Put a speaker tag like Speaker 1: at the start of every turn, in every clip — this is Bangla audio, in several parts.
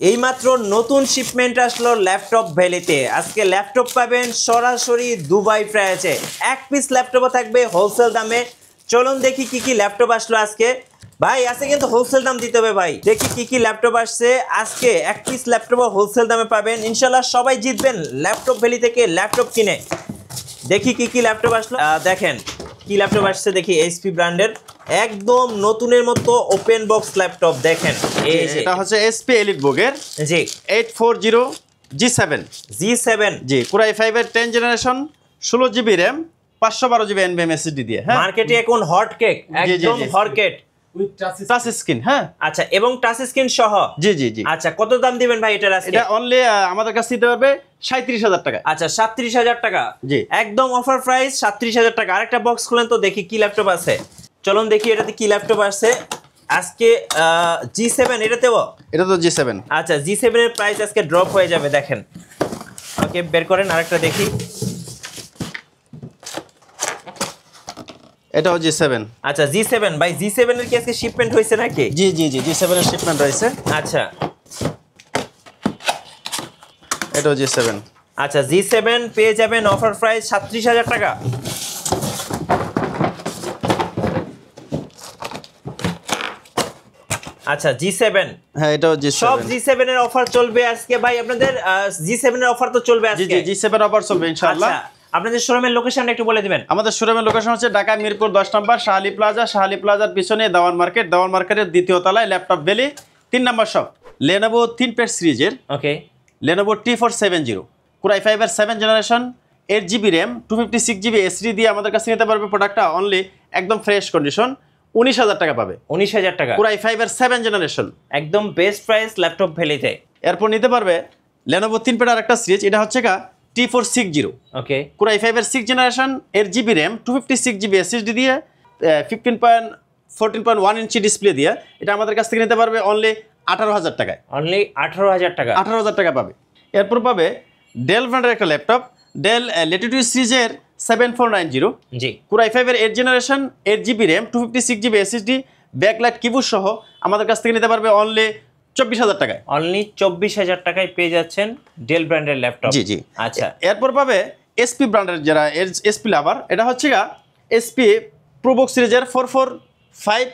Speaker 1: এইমাত্র নতুন শিপমেন্ট আসলো ল্যাপটপ ভ্যালিতে। আজকে ল্যাপটপ পাবেন সরাসরি দুবাই প্রাইসে। এক পিস ল্যাপটপও থাকবে হোলসেল দামে। চলুন দেখি কি কি ল্যাপটপ আসলো আজকে। ভাই আজকে কিন্তু হোলসেল দাম দিতে হবে ভাই। দেখি কি কি ল্যাপটপ আসছে আজকে। এক পিস ল্যাপটপও হোলসেল দামে পাবেন। ইনশাল্লাহ সবাই জিতবেন ল্যাপটপ ভ্যালি থেকে ল্যাপটপ কিনে। দেখি কি কি ল্যাপটপ আসলো। দেখেন কি ল্যাপটপ আসছে দেখি। এইচপি ব্র্যান্ডের একদম নতুনের মতো ওপেন বক্স ল্যাপটপ দেখেন।
Speaker 2: এটা হচ্ছে এসপি এলিটবুক এর
Speaker 1: জি
Speaker 2: 840 G7
Speaker 1: G7
Speaker 2: জি কোরাই 5 এর 10 generation 16 GB RAM 512 GB NVMe SSD দিয়ে। হ্যাঁ
Speaker 1: মার্কেটে এখন হট কেক, একদম hot cake
Speaker 2: with touch screen. হ্যাঁ
Speaker 1: আচ্ছা, এবং টাচ স্ক্রিন সহ।
Speaker 2: জি জি জি।
Speaker 1: আচ্ছা, কত দাম দিবেন ভাই এটার আজকে?
Speaker 2: এটা অনলি আমাদের কাছে দিতে পারবে 37000 টাকা।
Speaker 1: আচ্ছা 37000 টাকা
Speaker 2: জি
Speaker 1: একদম অফার প্রাইস 37000 টাকা। আরেকটা বক্স খুলেন তো দেখি কি ল্যাপটপ আছে। চলুন দেখি এটাতে কি ল্যাপটপ আছে আজকে। G7 এটাতেও?
Speaker 2: এটা তো G7।
Speaker 1: আচ্ছা G7 এর প্রাইস আজকে ড্রপ হয়ে যাবে দেখেন। ওকে বের করেন আরেকটা দেখি।
Speaker 2: এটাও G7।
Speaker 1: আচ্ছা G7 ভাই, G7 এর কি আজকে শিপমেন্ট হয়েছে নাকি?
Speaker 2: জি জি জি G7 এর শিপমেন্ট রয়েছে।
Speaker 1: আচ্ছা
Speaker 2: এটাও G7।
Speaker 1: আচ্ছা G7 পেয়ে যাবেন অফার প্রাইস 37000 টাকা। আচ্ছা G7,
Speaker 2: হ্যাঁ এটাও G7।
Speaker 1: সব G7 এর অফার চলবে আজকে ভাই আপনাদের। G7 এর অফার তো চলবে
Speaker 2: জি
Speaker 1: আজকে।
Speaker 2: জি G7 অফার চলবে ইনশাআল্লাহ।
Speaker 1: আচ্ছা আপনাদের শোরুমের লোকেশনটা একটু বলে দিবেন।
Speaker 2: আমাদের শোরুমের লোকেশন হচ্ছে ঢাকা মিরপুর 10 নম্বর শাহালি প্লাজা। শাহালি প্লাজার পিছনে দেওয়ান মার্কেট। দেওয়ান মার্কেটের দ্বিতীয় তলায় ল্যাপটপ ভ্যালি 3 নম্বর শপ। Lenovo ThinkPad সিরিজের
Speaker 1: ওকে
Speaker 2: Lenovo T470 কোরাই 5 এর 7 generation 8 GB RAM 256 GB SSD দিয়ে আমাদের কাছে নিতে পারবে। প্রোডাক্টটা অনলি একদম ফ্রেশ কন্ডিশন 19000 টাকা পাবে।
Speaker 1: 19000 টাকা
Speaker 2: কোরাই 5 এর 7 জেনারেশন
Speaker 1: একদম বেস্ট প্রাইস ল্যাপটপ ভ্যালিতে।
Speaker 2: এরপর নিতে পারবে Lenovo ThinkPad আর একটা সিরিজ। এটা হচ্ছে T460
Speaker 1: ওকে
Speaker 2: কোরাই 5 এর 6 generation 8 GB RAM 256 GB SSD দিয়ে 14.1 ইঞ্চি ডিসপ্লে দিয়ে এটা আমাদের কাছ থেকে নিতে পারবে অনলি 18000 টাকায়।
Speaker 1: অনলি 18000 টাকা
Speaker 2: 18000 টাকা পাবে। এরপর পাবে ডেল ব্র্যান্ডের একটা ল্যাপটপ ডেল ল্যাটিটিউড সিরিজের 7490
Speaker 1: জি
Speaker 2: কোরাই 5 এর 8 generation 8 GB RAM 256 GB SSD backlight keyboard সহ আমাদের কাছ থেকে নিতে পারবে অনলি 24000 টাকায়।
Speaker 1: অনলি 24000 টাকায় পেয়ে যাচ্ছেন ডেল ব্র্যান্ডের ল্যাপটপ।
Speaker 2: জি জি
Speaker 1: আচ্ছা
Speaker 2: এরপর পাবে এসপি ব্র্যান্ডের যারা এসপি লাভার এটা হচ্ছে এসপি প্রোবুক সিরিজের 445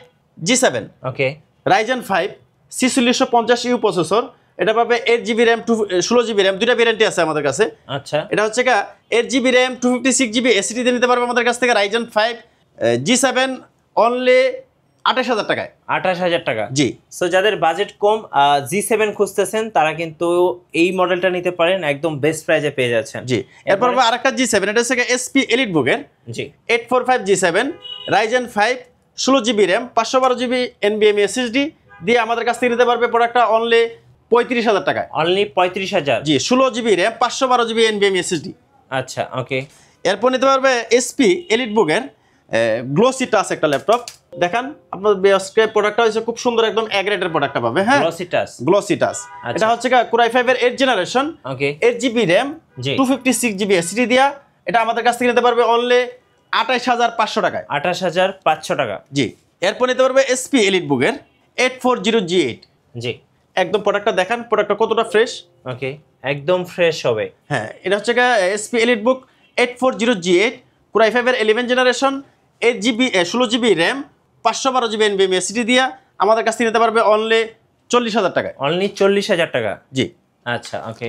Speaker 2: G7
Speaker 1: ওকে
Speaker 2: রাইজেন 5 4650U প্রসেসর। এটা পাবে 8 জিবি RAM 16 জিবি RAM দুইটা ভেরিয়েন্টই আছে আমাদের কাছে।
Speaker 1: আচ্ছা
Speaker 2: এটা হচ্ছে 8 জিবি RAM 256 জিবি SSD দিয়ে নিতে পারবে আমাদের কাছ থেকে রাইজেন 5 G7 অনলি 28000 টাকায়।
Speaker 1: 28000 টাকা
Speaker 2: জি
Speaker 1: সো যাদের বাজেট কম G7 খুঁজতেছেন তারা কিন্তু এই মডেলটা নিতে পারেন, একদম বেস্ট প্রাইসে পেয়ে যাচ্ছেন।
Speaker 2: জি এরপর আরেকটা G7 এটা হচ্ছে এসপি এলিটবুক এর
Speaker 1: জি
Speaker 2: 845 G7 Ryzen 5 16 GB RAM 512 GB NVMe SSD দিয়ে আমাদের কাছ থেকে নিতে পারবে প্রোডাক্টটা অনলি 35000 টাকায়।
Speaker 1: অনলি 35000
Speaker 2: জি 16 GB RAM 512 GB NVMe SSD।
Speaker 1: আচ্ছা ওকে
Speaker 2: এরপর নিতে পারবে এসপি এলিটবুক এর গ্লোসি টাচ একটা ল্যাপটপ। দেখান আপনাদের বেস্ট প্রোডাক্টটা হচ্ছে খুব সুন্দর একদম এ গ্রেডের প্রোডাক্টটা পাবে। হ্যাঁ গ্লোসি টাচ এটা হচ্ছে কোরাই 5 এর 8 জেনারেশন
Speaker 1: ওকে
Speaker 2: 8 জিবি RAM 256 জিবি SSD দিয়া এটা আমাদের কাছ থেকে নিতে পারবে অনলি 28500 টাকায়।
Speaker 1: 28500 টাকা
Speaker 2: জি এরপর নিতে পারবে এসপি এলিটবুক এর 840 G8
Speaker 1: জি
Speaker 2: একদম প্রোডাক্টটা দেখান প্রোডাক্টটা কতটা ফ্রেশ।
Speaker 1: ওকে একদম ফ্রেশ হবে।
Speaker 2: হ্যাঁ এটা হচ্ছে এসপি এলিটবুক 840 G8 কোরাই 5 এর 11 generation 8 GB 16 GB RAM 512 GB NVMe SSD দিয়া আমাদের কাছ থেকে নিতে পারবে অনলি 40000 টাকায়।
Speaker 1: অনলি 40000 টাকা
Speaker 2: জি
Speaker 1: আচ্ছা ওকে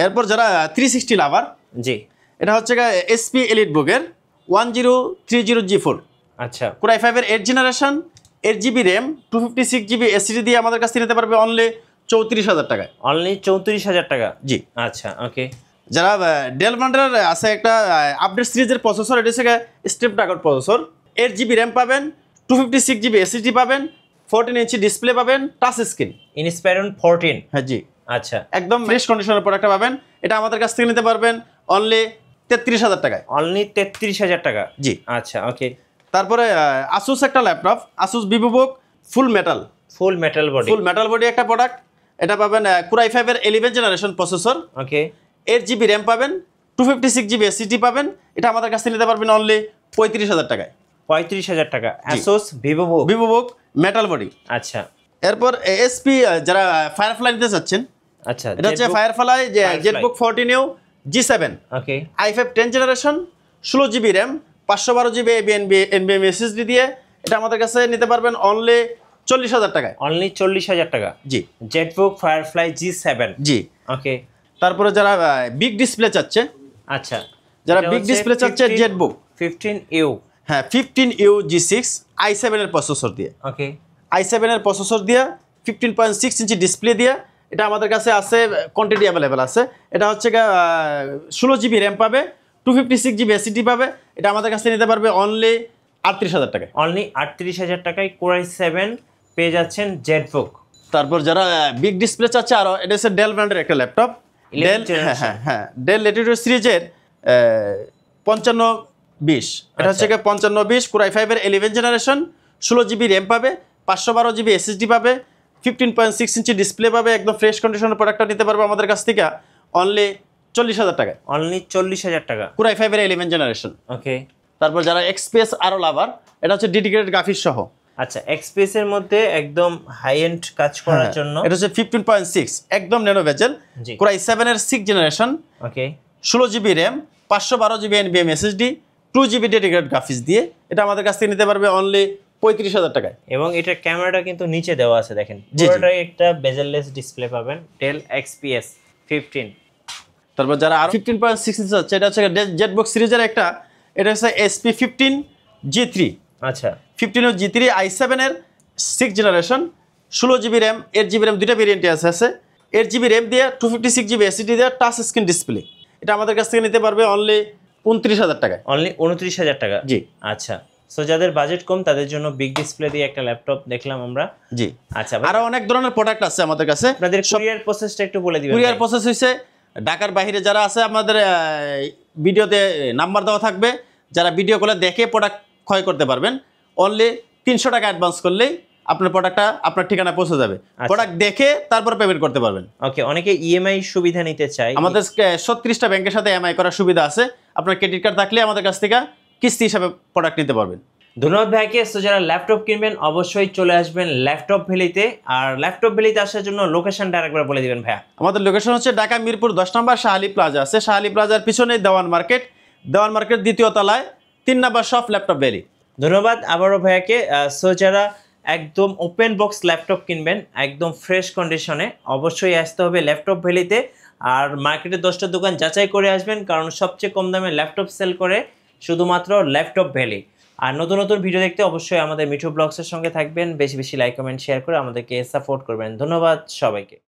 Speaker 2: এরপর যারা 360 লাভার
Speaker 1: জি
Speaker 2: এটা হচ্ছে এসপি এলিটবুক এর 1030 G4
Speaker 1: আচ্ছা
Speaker 2: কোরাই 5 এর 8 generation 8 GB RAM 256 GB SSD দিয়ে আমাদের কাছ থেকে নিতে পারবে অনলি 34000 টাকায়।
Speaker 1: অনলি 34000 টাকা
Speaker 2: জি
Speaker 1: আচ্ছা ওকে
Speaker 2: যারা ডেল ব্র্যান্ডের আছে একটা আপডেট সিরিজের প্রসেসর এটা হচ্ছে স্ন্যাপড্রাগন প্রসেসর 8 জিবি RAM পাবেন 256 জিবি SSD পাবেন 14 ইঞ্চি ডিসপ্লে পাবেন টাচ স্ক্রিন
Speaker 1: ইনস্পায়রন 14।
Speaker 2: হ্যাঁ জি
Speaker 1: আচ্ছা
Speaker 2: একদম ফ্রেশ কন্ডিশনের প্রোডাক্টটা পাবেন। এটা আমাদের কাছ থেকে নিতে পারবেন অনলি 33000 টাকায়।
Speaker 1: অনলি 33000 টাকা
Speaker 2: জি
Speaker 1: আচ্ছা ওকে
Speaker 2: তারপরে আসুস একটা ল্যাপটপ আসুস ভিভোবুক ফুল মেটাল বডি একটা প্রোডাক্ট। এটা পাবেন কোরাই 5 এর 11 জেনারেশন প্রসেসর
Speaker 1: ওকে
Speaker 2: 8 জিবি RAM পাবেন 256 জিবি SSD পাবেন। এটা আমাদের কাছ থেকে নিতে পারবেন অনলি 35000 টাকায়।
Speaker 1: 35000 টাকা Asus
Speaker 2: ভিভোবুক মেটাল বডি।
Speaker 1: আচ্ছা
Speaker 2: এরপর এসপি যারা ফায়ারফ্লাই নিতে চাচ্ছেন
Speaker 1: আচ্ছা,
Speaker 2: এটা হচ্ছে ফায়ারফ্লাই যে জেটবুক 14U G7
Speaker 1: ওকে
Speaker 2: i5 10 generation 16GB RAM 512GB NVMe SSD দিয়ে এটা আমাদের কাছে নিতে পারবেন অনলি 40,000 টাকায়।
Speaker 1: অনলি 40,000 টাকা।
Speaker 2: জি,
Speaker 1: জেটবুক ফায়ারফ্লাই G7।
Speaker 2: জি
Speaker 1: ওকে।
Speaker 2: তারপরে যারা বিগ ডিসপ্লে চাচ্ছে,
Speaker 1: আচ্ছা,
Speaker 2: যারা বিগ ডিসপ্লে চাচ্ছে জেটবুক
Speaker 1: 15U,
Speaker 2: হ্যাঁ 15U G6 i7 এর প্রসেসর দিয়ে,
Speaker 1: ওকে
Speaker 2: i7 এর প্রসেসর দিয়ে 15.6 ইঞ্চি ডিসপ্লে দিয়ে এটা আমাদের কাছে আছে, কোয়ান্টিটি অ্যাভেলেবেল আছে। এটা হচ্ছে 16GB র্যাম পাবে, 256GB SSD পাবে। এটা আমাদের কাছে নিতে পারবে অনলি 38,000 টাকায়।
Speaker 1: অনলি 38,000 টাকায় Core i7 পেয়ে যাচ্ছেন জেটবুক।
Speaker 2: তারপর যারা বিগ ডিসপ্লে চাচ্ছে আরো, এটা হচ্ছে ডেল ব্র্যান্ডের একটা ল্যাপটপ, ডেল ডেল ল্যাটিটিউড সিরিজের 5520। এটা হচ্ছে 5520 Core i5 এর 11 জেনারেশন, 16GB র্যাম পাবে, 512GB SSD পাবে, 15.6 ইঞ্চি ডিসপ্লে পাবে। একদম ফ্রেশ কন্ডিশনের প্রোডাক্টটা নিতে পারবে আমাদের কাছ থেকে অনলি 40,000 টাকায়।
Speaker 1: অনলি 40,000 টাকা
Speaker 2: Core i5 এর 11 জেনারেশন।
Speaker 1: ওকে।
Speaker 2: তারপর যারা এক্সপ্রেস আরো লাভার, এটা হচ্ছে ডেডিকেটেড গ্রাফিক্স সহ।
Speaker 1: আচ্ছা, এক্সপ্রেস এর মধ্যে একদম হাই এন্ড কাজ করার জন্য
Speaker 2: এটা হচ্ছে 15.6 একদম ন্যানো বেজেল, Core i7 এর 6 জেনারেশন,
Speaker 1: ওকে,
Speaker 2: 16GB RAM 512GB NVMe SSD 2GB dedicated graphics দিয়ে এটা আমাদের কাছ থেকে নিতে পারবে অনলি 35,000 টাকায়।
Speaker 1: এবং এটার ক্যামেরাটা কিন্তু নিচে দেওয়া আছে, দেখেন পুরোটাই একটা বেজেললেস ডিসপ্লে পাবেন। Dell XPS 15।
Speaker 2: তারপর যারা আর 15.6 ইঞ্চি আছে, এটা হচ্ছে জেটবুক সিরিজের একটা, এটা হচ্ছে SP15 G3।
Speaker 1: আচ্ছা,
Speaker 2: 15 G3 i7 এর 6 generation, 16GB RAM 8GB RAM দুইটা ভেরিয়েন্টে আছে। 8GB RAM দিয়ে 256GB SSD দিয়ে টাচ স্ক্রিন ডিসপ্লে এটা আমাদের কাছ থেকে নিতে পারবে অনলি 29,000 টাকায়।
Speaker 1: অনলি 29,000 টাকা।
Speaker 2: জি,
Speaker 1: আচ্ছা। সো যাদের বাজেট কম তাদের জন্য বিগ ডিসপ্লে দিয়ে একটা ল্যাপটপ দেখলাম আমরা।
Speaker 2: জি,
Speaker 1: আচ্ছা,
Speaker 2: আরো অনেক ধরনের প্রোডাক্ট আছে আমাদের কাছে।
Speaker 1: আপনাদের কুরিয়ার প্রসেসটা একটু বলে দিবেন।
Speaker 2: কুরিয়ার প্রসেস হইছে ঢাকার বাইরে যারা আছে, আমাদের ভিডিওতে নাম্বার দেওয়া থাকবে, যারা ভিডিও কলে দেখে প্রোডাক্ট ক্রয় করতে পারবেন। অনলি 300 টাকা অ্যাডভান্স করলেই আপনার প্রোডাক্টটা আপনার ঠিকানায় পৌঁছে যাবে। প্রোডাক্ট দেখে তারপর পেমেন্ট করতে পারবেন।
Speaker 1: ওকে। অনেকে ইএমআই সুবিধা নিতে চায়,
Speaker 2: আমাদের 36টা ব্যাংকের সাথে এমআই করার সুবিধা আছে। আপনার ক্রেডিট কার্ড থাকলে আমাদের কাছ থেকে কিস্তি হিসাবে প্রোডাক্ট নিতে পারবেন।
Speaker 1: ধন্যবাদ ভাইকে। সো যারা ল্যাপটপ কিনবেন অবশ্যই চলে আসবেন ল্যাপটপ ভ্যালিতে। আর ল্যাপটপ ভ্যালিতে আসার জন্য লোকেশনটা আরেকবার বলে দিবেন ভাইয়া।
Speaker 2: আমাদের লোকেশন হচ্ছে ঢাকা মিরপুর 10 নম্বর শাহালি প্লাজা আছে। শাহালি প্লাজার পিছনে দেওয়ান মার্কেট, দেওয়ান মার্কেট দ্বিতীয় তলায় 3 নম্বর শপ ল্যাপটপ ভ্যালি।
Speaker 1: ধন্যবাদ আবারও ভাইয়াকে। সো যারা একদম ওপেন বক্স ল্যাপটপ কিনবেন একদম ফ্রেশ কন্ডিশনে, অবশ্যই আসতে হবে ল্যাপটপ ভ্যালিতে। আর মার্কেটে 10টা দোকান যাচাই করে আসবেন, কারণ সবচেয়ে কম দামে ল্যাপটপ সেল করে শুধুমাত্র ল্যাপটপ ভ্যালি। আর নতুন নতুন ভিডিও দেখতে অবশ্যই আমাদের মিঠু ব্লগসের সঙ্গে থাকবেন। বেশি বেশি লাইক কমেন্ট শেয়ার করে আমাদেরকে সাপোর্ট করবেন। ধন্যবাদ সবাইকে।